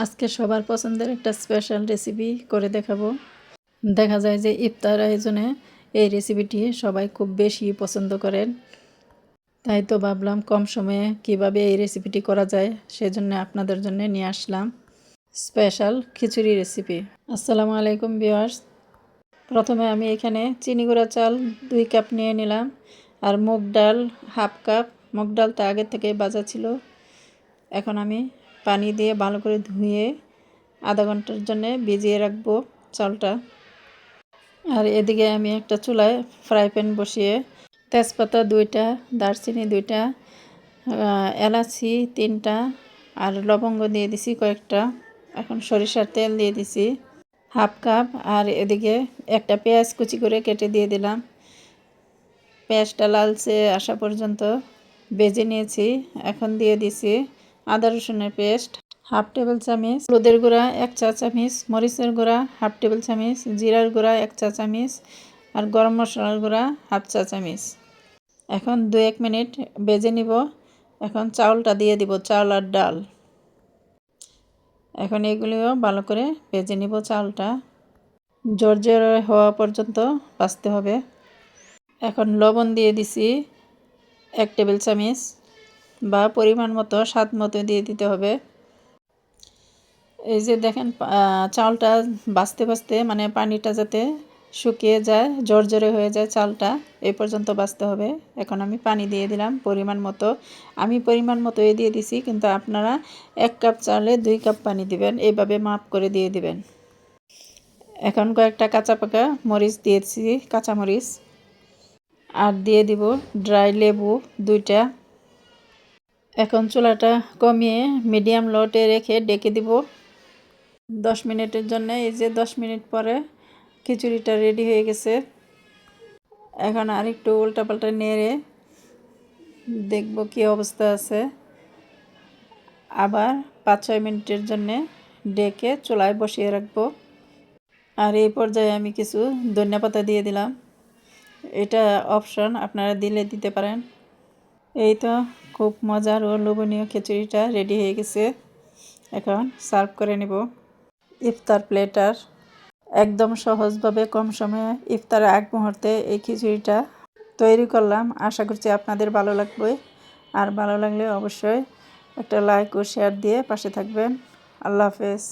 আজকে সবার পছন্দের একটা স্পেশাল রেসিপি করে দেখাবো। দেখা যায় যে ইফতার আয়োজনে এই রেসিপিটি সবাই খুব বেশি পছন্দ করেন। তাই তো ভাবলাম কম সময়ে কিভাবে এই রেসিপিটি করা যায় সেজন্য আপনাদের জন্য নিয়ে আসলাম স্পেশাল খিচুড়ি রেসিপি। আসসালামু আলাইকুম ভিউয়ার্স। প্রথমে আমি এখানে চিনি গুঁড়া চাল 2 কাপ নিয়ে নিলাম, আর মুগ ডাল হাফ কাপ। মুগ ডালটা আগে থেকে ভাজা ছিল। এখন আমি পানি দিয়ে ভালো করে ধুয়ে আধা ঘন্টার জন্য ভিজিয়ে রাখবো চালটা। আর এদিকে আমি একটা চুলায় ফ্রাই প্যান বসিয়ে তেজপাতা 2টা, দারচিনি 2টা, এলাচি 3টা আর লবঙ্গ দিয়ে দিছি কয়েকটা। এখন সরিষার তেল দিয়ে দিছি হাফ কাপ। আর এদিকে একটা পেঁয়াজ কুচি করে কেটে দিয়ে দিলাম। পেঁয়াজটা লালচে আসা পর্যন্ত ভেজে নিয়েছি। এখন দিয়ে দিছি আদা রসুনের পেস্ট হাফ টেবিল চামচ, হলুদের গুঁড়া 1 চা চামচ, মরিচের গুঁড়া হাফ টেবিল চামচ, জিরার গুঁড়া 1 চা চামচ আর গরম মশলার গুঁড়া হাফ চা চামচ। এখন 2-1 মিনিট ভেজে নিব। এখন চাউলটা দিয়ে দিব, চাউল আর ডাল। এখন এগুলিও ভালো করে ভেজে নিব। চাউলটা ঝরঝরে হওয়া পর্যন্ত ভাজতে হবে। এখন লবণ দিয়ে দিছি 1 টেবিল চামচ, বা পরিমাণ মতো স্বাদ মতো দিয়ে দিতে হবে। এই যে দেখেন চাউলটা ভাজতে ভাজতে মানে পানিটা যাতে শুকিয়ে যায়, ঝরঝরে হয়ে যায় চালটা, এই পর্যন্ত ভাজতে হবে। এখন আমি পানি দিয়ে দিলাম পরিমাণ মতো। আমি পরিমাণ মতো দিয়ে দিছি, কিন্তু আপনারা 1 কাপ চালে 2 কাপ পানি দিবেন, এইভাবে মাপ করে দিয়ে দিবেন। এখন কয়েকটা কাঁচা পাকা মরিচ দিয়েছি, কাঁচা মরিচ। আর দিয়ে দিব ড্রাই লেবু 2টা। এখন চুলাটা কমিয়ে মিডিয়াম লোতে রেখে ডেকে দিব 10 মিনিটের জন্য। এই যে 10 মিনিট পরে খিচুড়িটা রেডি হয়ে গেছে। এখন আর একটু উল্টাপাল্টা নেড়ে দেখব কি অবস্থা আছে। আবার 5-6 মিনিটের জন্য ডেকে চুলায় বসিয়ে রাখবো। আর এই পর্যায়ে আমি কিছু ধনিয়া দিয়ে দিলাম। এটা অপশন, আপনারা দিলে দিতে পারেন। এই তো খুব মজার ও লোভনীয় খিচুড়িটা রেডি হয়ে গেছে। এখন সার্ভ করে নেব ইফতার প্লেটার। একদম সহজভাবে কম সময়ে ইফতারের আগ মুহূর্তে এই খিচুড়িটা তৈরি করলাম। আশা করছি আপনাদের ভালো লাগবে। আর ভালো লাগলে অবশ্যই একটা লাইক ও শেয়ার দিয়ে পাশে থাকবেন। আল্লাহ হাফেজ।